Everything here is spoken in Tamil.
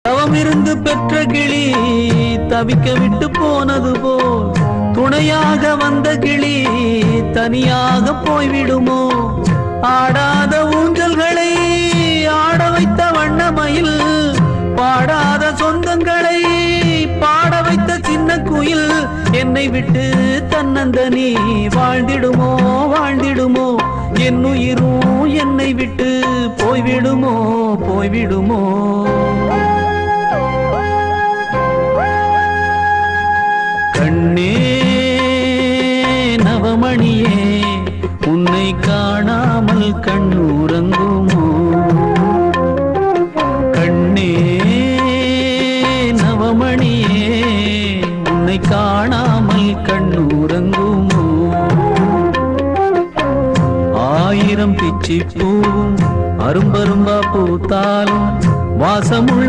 தவமிருந்து பெற்ற கிளி தவிக்க விட்டு போனது போல் துணையாக வந்த கிளி தனியாக போய்விடுமோ? ஆடாத ஊஞ்சல்களை ஆட வைத்த வண்ணமயில், பாடாத சொந்தங்களை பாட வைத்த சின்ன குயில், என்னை விட்டு தன்னந்தனி வாழ்ந்திடுமோ வாழ்ந்திடுமோ? என் உயிரும் என்னை விட்டு போய்விடுமோ போய்விடுமோ? கண்ணே நவமணியே, உன்னை காணாமல் கண்ணூரங்குமோ? கண்ணே நவமணியே, உன்னை காணாமல் கண்ணூரங்குமோ? ஆயிரம் பிச்சி பூவும் அரும்பரும்பா பூத்தாலும் வாசமுள்ள